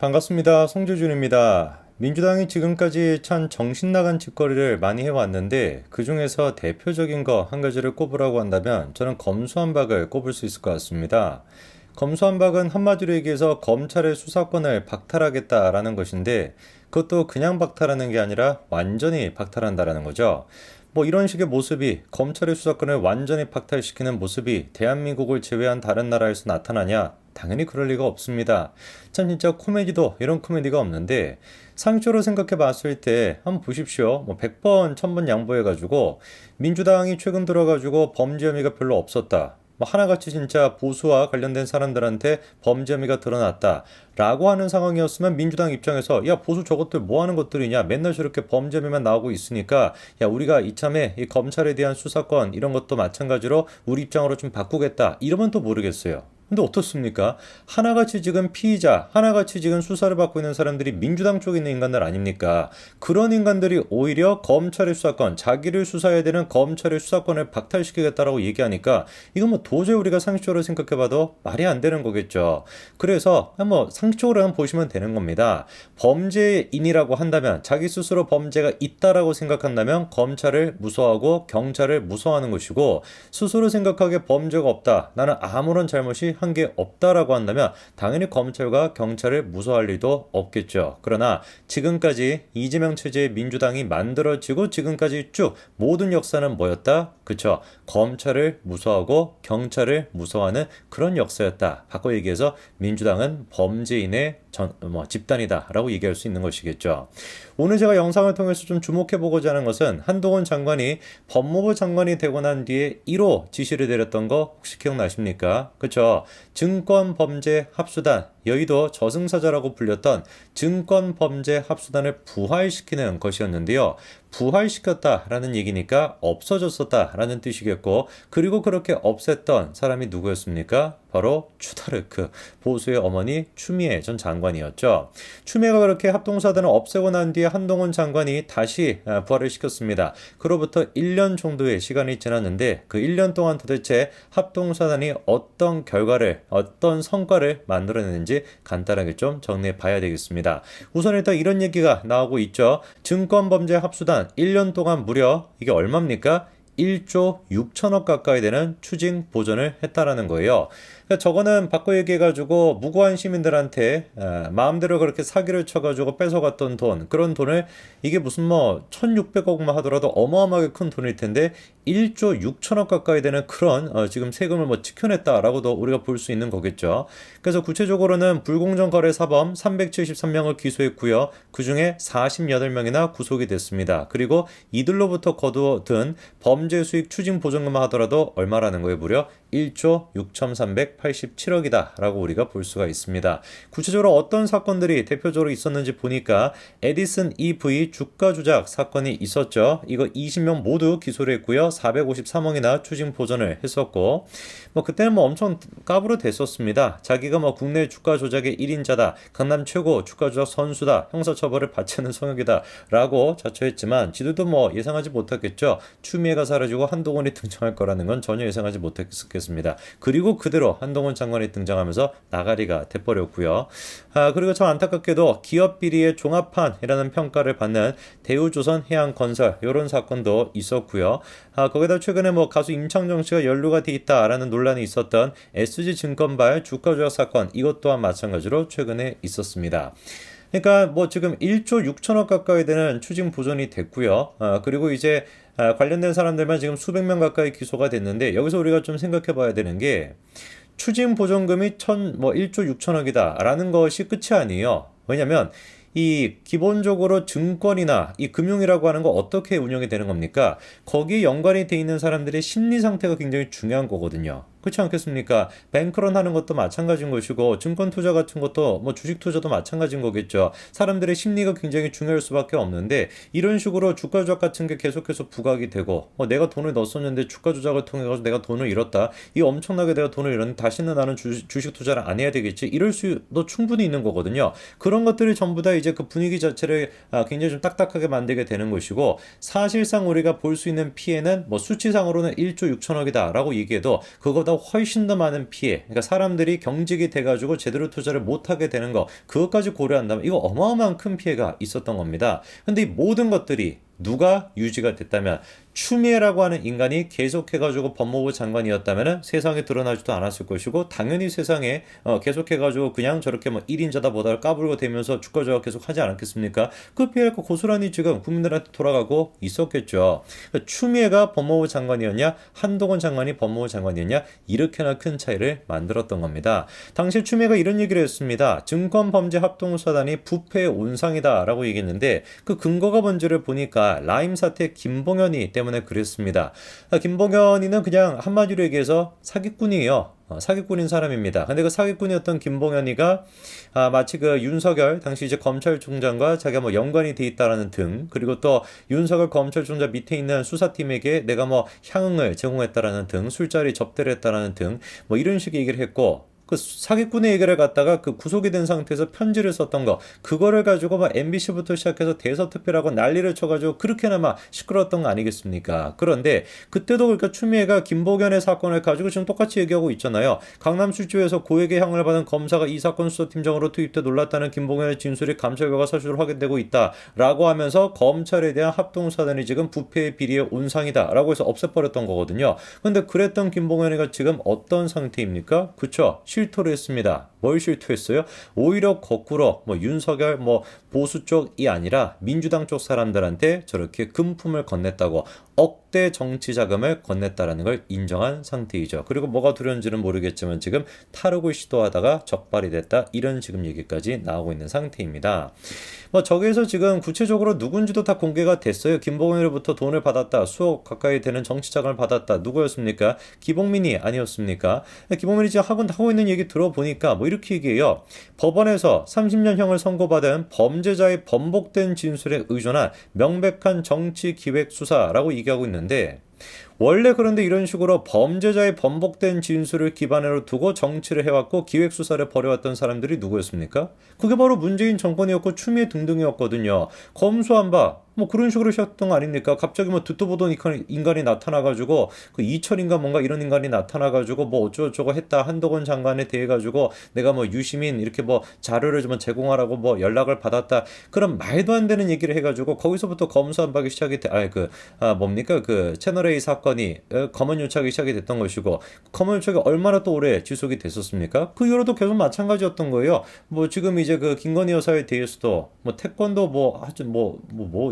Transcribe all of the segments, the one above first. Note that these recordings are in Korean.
반갑습니다. 송재준입니다. 민주당이 지금까지 참 정신나간 짓거리를 많이 해왔는데 그 중에서 대표적인 거 한 가지를 꼽으라고 한다면 저는 검수완박을 꼽을 수 있을 것 같습니다. 검수완박은 한마디로 얘기해서 검찰의 수사권을 박탈하겠다라는 것인데 그것도 그냥 박탈하는 게 아니라 완전히 박탈한다라는 거죠. 뭐 이런 식의 모습이 검찰의 수사권을 완전히 박탈시키는 모습이 대한민국을 제외한 다른 나라에서 나타나냐? 당연히 그럴 리가 없습니다. 참 진짜 코미디도 이런 코미디가 없는데 상식적으로 생각해 봤을 때 한번 보십시오. 뭐 100번 1000번 양보해가지고 민주당이 최근 들어가지고 범죄 혐의가 별로 없었다. 뭐 하나같이 진짜 보수와 관련된 사람들한테 범죄 혐의가 드러났다 라고 하는 상황이었으면 민주당 입장에서 야 보수 저것들 뭐 하는 것들이냐 맨날 저렇게 범죄 혐의만 나오고 있으니까 야 우리가 이참에 이 검찰에 대한 수사권 이런 것도 마찬가지로 우리 입장으로 좀 바꾸겠다 이러면 또 모르겠어요. 근데 어떻습니까? 하나같이 지금 피의자, 하나같이 지금 수사를 받고 있는 사람들이 민주당 쪽에 있는 인간들 아닙니까? 그런 인간들이 오히려 검찰의 수사권, 자기를 수사해야 되는 검찰의 수사권을 박탈시키겠다라고 얘기하니까 이건 뭐 도저히 우리가 상식적으로 생각해봐도 말이 안 되는 거겠죠. 그래서 뭐 상식적으로 한번 보시면 되는 겁니다. 범죄인이라고 한다면 자기 스스로 범죄가 있다라고 생각한다면 검찰을 무서워하고 경찰을 무서워하는 것이고 스스로 생각하기에 범죄가 없다. 나는 아무런 잘못이 한 게 없다라고 한다면 당연히 검찰과 경찰을 무서워할 리도 없겠죠. 그러나 지금까지 이재명 체제의 민주당이 만들어지고 지금까지 쭉 모든 역사는 뭐였다? 그쵸? 검찰을 무서워하고 경찰을 무서워하는 그런 역사였다. 바꿔 얘기해서 민주당은 범죄인의 집단이다 라고 얘기할 수 있는 것이겠죠. 오늘 제가 영상을 통해서 좀 주목해보고자 하는 것은 한동훈 장관이 법무부 장관이 되고 난 뒤에 1호 지시를 내렸던 거 혹시 기억나십니까? 그쵸? 증권범죄합수단, 여의도 저승사자라고 불렸던 증권범죄합수단을 부활시키는 것이었는데요. 부활시켰다라는 얘기니까 없어졌었다라는 뜻이겠고, 그리고 그렇게 없앴던 사람이 누구였습니까? 바로 추다르크, 보수의 어머니 추미애 전 장관이었죠. 추미애가 그렇게 합동사단을 없애고 난 뒤에 한동훈 장관이 다시 부활을 시켰습니다. 그로부터 1년 정도의 시간이 지났는데 그 1년 동안 도대체 합동사단이 어떤 결과를, 어떤 성과를 만들어내는지 간단하게 좀 정리해 봐야 되겠습니다. 우선 일단 이런 얘기가 나오고 있죠. 증권범죄합수단 1년 동안 무려 이게 얼마입니까? 1조 6천억 가까이 되는 추징 보전을 했다라는 거예요. 그러니까 저거는 바꿔 얘기해가지고 무고한 시민들한테 마음대로 그렇게 사기를 쳐가지고 뺏어갔던 돈, 그런 돈을 이게 무슨 뭐 1600억만 하더라도 어마어마하게 큰 돈일 텐데 1조 6천억 가까이 되는 그런 지금 세금을 뭐 지켜냈다라고도 우리가 볼 수 있는 거겠죠. 그래서 구체적으로는 불공정 거래 사범 373명을 기소했고요. 그중에 48명이나 구속이 됐습니다. 그리고 이들로부터 거두든 범죄 수익 추징 보전금만 하더라도 얼마라는 거예요? 무려 1조 6,387억이다 라고 우리가 볼 수가 있습니다. 구체적으로 어떤 사건들이 대표적으로 있었는지 보니까 에디슨 EV 주가 조작 사건이 있었죠. 이거 20명 모두 기소를 했고요. 453억이나 추징 보전을 했었고, 뭐 그때는 뭐 엄청 까부로 됐었습니다. 자기가 뭐 국내 주가 조작의 1인자다, 강남 최고 주가 조작 선수다, 형사처벌을 받지 않는 성역이다 라고 자처했지만 지들도 뭐 예상하지 못했겠죠. 추미애가 사라지고 한동훈이 등장할 거라는 건 전혀 예상하지 못했겠습니다. 그리고 그대로 한동훈 장관이 등장하면서 나가리가 돼버렸고요. 그리고 참 안타깝게도 기업 비리의 종합판이라는 평가를 받는 대우조선해양건설 이런 사건도 있었고요. 거기다 최근에 뭐 가수 임창정 씨가 연루가 돼 있다라는 논란이 있었던 SG증권발 주가 조작 사건, 이것 또한 마찬가지로 최근에 있었습니다. 그러니까 뭐 지금 1조 6천억 가까이 되는 추징 보전이 됐고요. 그리고 이제 관련된 사람들만 지금 수백 명 가까이 기소가 됐는데, 여기서 우리가 좀 생각해 봐야 되는 게 추징 보전금이 1조 6천억이다라는 것이 끝이 아니에요. 왜냐면 이 기본적으로 증권이나 이 금융이라고 하는 거 어떻게 운영이 되는 겁니까? 거기에 연관이 돼 있는 사람들의 심리 상태가 굉장히 중요한 거거든요. 그렇지 않겠습니까? 뱅크런 하는 것도 마찬가지인 것이고 증권 투자 같은 것도 뭐 주식 투자도 마찬가지인 거겠죠. 사람들의 심리가 굉장히 중요할 수밖에 없는데 이런 식으로 주가 조작 같은 게 계속해서 부각이 되고 내가 돈을 넣었었는데 주가 조작을 통해 가지고 내가 돈을 잃었다. 이 엄청나게 내가 돈을 잃었는데 다시는 나는 주식 투자를 안 해야 되겠지. 이럴 수도 충분히 있는 거거든요. 그런 것들이 전부 다 이제 그 분위기 자체를 굉장히 좀 딱딱하게 만들게 되는 것이고, 사실상 우리가 볼 수 있는 피해는 뭐 수치상으로는 1조 6천억이다라고 얘기해도 그거보다 그것보다 훨씬 더 많은 피해, 그러니까 사람들이 경직이 돼가지고 제대로 투자를 못하게 되는 거, 그것까지 고려한다면 이거 어마어마한 큰 피해가 있었던 겁니다. 근데 이 모든 것들이 누가 유지가 됐다면, 추미애라고 하는 인간이 계속해가지고 법무부 장관이었다면 세상에 드러나지도 않았을 것이고, 당연히 세상에 계속해가지고 그냥 저렇게 뭐 1인자다 보다 까불고 대면서 주가조작 계속 하지 않았겠습니까? 그 피해가 고스란히 지금 국민들한테 돌아가고 있었겠죠. 그러니까 추미애가 법무부 장관이었냐, 한동훈 장관이 법무부 장관이었냐, 이렇게나 큰 차이를 만들었던 겁니다. 당시 추미애가 이런 얘기를 했습니다. 증권범죄합동수사단이 부패의 온상이다 라고 얘기했는데, 그 근거가 뭔지를 보니까 라임 사태 김봉현이 때문에 그랬습니다. 김봉현이는 그냥 한마디로 얘기해서 사기꾼이에요. 사기꾼인 사람입니다. 근데 그 사기꾼이었던 김봉현이가 마치 그 윤석열 당시 이제 검찰총장과 자기가 뭐 연관이 돼 있다라는 등, 그리고 또 윤석열 검찰총장 밑에 있는 수사팀에게 내가 뭐 향응을 제공했다라는 등, 술자리 접대를 했다라는 등 뭐 이런 식의 얘기를 했고, 그 사기꾼의 얘기를 갖다가 그 구속이 된 상태에서 편지를 썼던 거, 그거를 가지고 막 MBC부터 시작해서 대서특필하고 난리를 쳐가지고 그렇게나 막 시끄러웠던 거 아니겠습니까? 그런데 그때도 그러니까 추미애가 김봉현의 사건을 가지고 지금 똑같이 얘기하고 있잖아요. 강남 술집에서 고액의 향을 받은 검사가 이 사건 수사팀장으로 투입돼 놀랐다는 김봉현의 진술이 감찰 결과 사실로 확인되고 있다라고 하면서 검찰에 대한 합동수사단이 지금 부패의 비리의 온상이다라고 해서 없애버렸던 거거든요. 근데 그랬던 김봉현이가 지금 어떤 상태입니까? 그쵸? 실토를 했습니다. 뭘 실토했어요? 오히려 거꾸로 뭐 윤석열 뭐 보수 쪽이 아니라 민주당 쪽 사람들한테 저렇게 금품을 건넸다고, 억대 정치 자금을 건넸다라는 걸 인정한 상태이죠. 그리고 뭐가 두려운지는 모르겠지만 지금 탈옥을 시도하다가 적발이 됐다, 이런 지금 얘기까지 나오고 있는 상태입니다. 뭐 저기에서 지금 구체적으로 누군지도 다 공개가 됐어요. 김봉현으로부터 돈을 받았다, 수억 가까이 되는 정치 자금을 받았다. 누구였습니까? 기봉민이 아니었습니까? 기봉민이 지금 하고 있는 얘기 들어보니까 뭐 이렇게 얘기해요. 법원에서 30년형을 선고받은 범죄자의 번복된 진술에 의존한 명백한 정치 기획 수사라고 얘기하고 있는데, 원래 그런데 이런 식으로 범죄자의 번복된 진술을 기반으로 두고 정치를 해왔고 기획수사를 벌여왔던 사람들이 누구였습니까? 그게 바로 문재인 정권이었고 추미애 등등이었거든요. 검수한 바 뭐 그런 식으로 시작했던 거 아닙니까? 갑자기 뭐 듣도 보던 인간이 나타나가지고, 그 이철인가 뭔가 이런 인간이 나타나가지고 뭐 어쩌고저쩌고 했다, 한동훈 장관에 대해 가지고 내가 뭐 유시민 이렇게 뭐 자료를 좀 제공하라고 뭐 연락을 받았다, 그런 말도 안 되는 얘기를 해가지고 거기서부터 검수한박이 시작이 뭡니까 그 채널A 사건이 검언 유착이 시작이 됐던 것이고, 검언 유착이 얼마나 또 오래 지속이 됐었습니까? 그 이후로도 계속 마찬가지였던 거예요. 뭐 지금 이제 그 김건희 여사에 대해서도 뭐 태권도 뭐 하여튼 뭐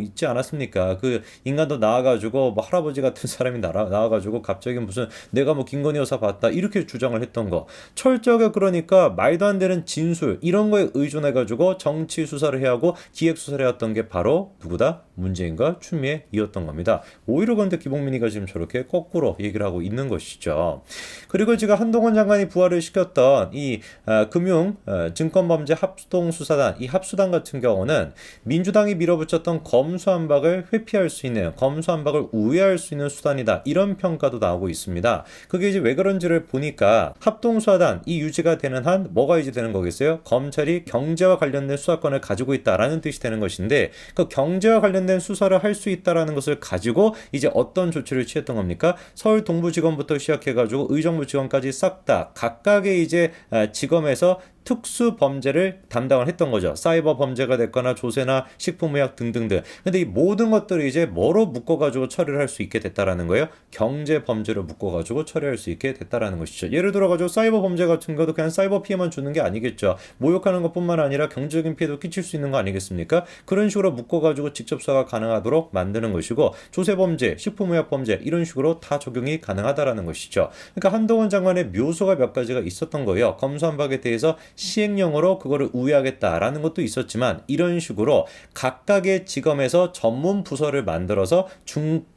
있지 않았습니까? 그 인간도 나와가지고 뭐 할아버지 같은 사람이 나와가지고 갑자기 무슨 내가 뭐 김건희 여사 봤다 이렇게 주장을 했던 거, 철저하게 그러니까 말도 안 되는 진술 이런 거에 의존해가지고 정치 수사를 해야 하고 기획 수사를 해왔던 게 바로 누구다? 문재인과 추미애이었던 겁니다. 오히려 그런데 기봉민이가 지금 저렇게 거꾸로 얘기를 하고 있는 것이죠. 그리고 지금 한동훈 장관이 부활을 시켰던 이 증권범죄 합동수사단, 이 합수단 같은 경우는 민주당이 밀어붙였던 검수완박을 회피할 수 있는, 검수완박을 우회할 수 있는 수단이다, 이런 평가도 나오고 있습니다. 그게 이제 왜 그런지를 보니까 합동수사단 이 유지가 되는 한 뭐가 유지되는 거겠어요? 검찰이 경제와 관련된 수사권을 가지고 있다라는 뜻이 되는 것인데, 그 경제와 관련된 수사를 할 수 있다라는 것을 가지고 이제 어떤 조치를 취했던 겁니까? 서울 동부지검부터 시작해가지고 의정부지검까지 싹 다 각각의 이제 지검에서 특수 범죄를 담당을 했던 거죠. 사이버 범죄가 됐거나 조세나 식품의약 등등등. 근데 이 모든 것들을 이제 뭐로 묶어가지고 처리를 할 수 있게 됐다라는 거예요? 경제 범죄로 묶어가지고 처리할 수 있게 됐다라는 것이죠. 예를 들어가지고 사이버 범죄 같은 것도 그냥 사이버 피해만 주는 게 아니겠죠. 모욕하는 것뿐만 아니라 경제적인 피해도 끼칠 수 있는 거 아니겠습니까? 그런 식으로 묶어가지고 직접 수사가 가능하도록 만드는 것이고, 조세 범죄, 식품의약 범죄 이런 식으로 다 적용이 가능하다라는 것이죠. 그러니까 한동훈 장관의 묘소가 몇 가지가 있었던 거예요. 검수완박에 대해서 시행령으로 그거를 우회하겠다라는 것도 있었지만, 이런 식으로 각각의 지검에서 전문 부서를 만들어서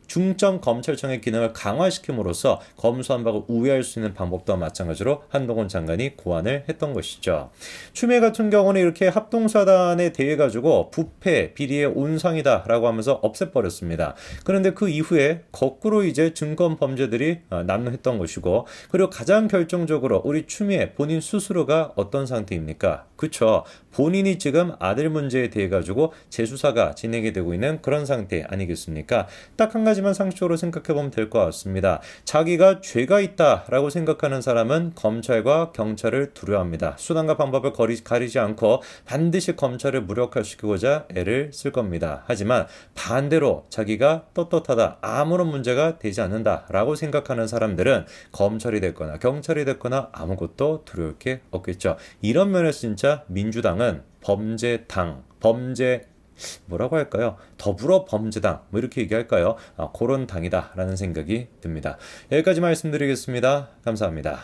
중점 검찰청의 기능을 강화시킴으로써 검수완박을 우회할 수 있는 방법과 마찬가지로 한동훈 장관이 고안을 했던 것이죠. 추미애 같은 경우는 이렇게 합동사단에 대해 가지고 부패, 비리의 온상이다라고 하면서 없애버렸습니다. 그런데 그 이후에 거꾸로 이제 증권 범죄들이 난무했던 것이고, 그리고 가장 결정적으로 우리 추미애 본인 스스로가 어떤 상태입니까? 그쵸? 본인이 지금 아들 문제에 대해 가지고 재수사가 진행이 되고 있는 그런 상태 아니겠습니까? 딱 한 가지 가지만 상식적으로 생각해 보면 될 것 같습니다. 자기가 죄가 있다라고 생각하는 사람은 검찰과 경찰을 두려워합니다. 수단과 방법을 가리지 않고 반드시 검찰을 무력화시키고자 애를 쓸 겁니다. 하지만 반대로 자기가 떳떳하다, 아무런 문제가 되지 않는다라고 생각하는 사람들은 검찰이 됐거나 경찰이 됐거나 아무것도 두려울 게 없겠죠. 이런 면에서 진짜 민주당은 범죄 뭐라고 할까요? 더불어 범죄당 뭐 이렇게 얘기할까요? 그런 당이다라는 생각이 듭니다. 여기까지 말씀드리겠습니다. 감사합니다.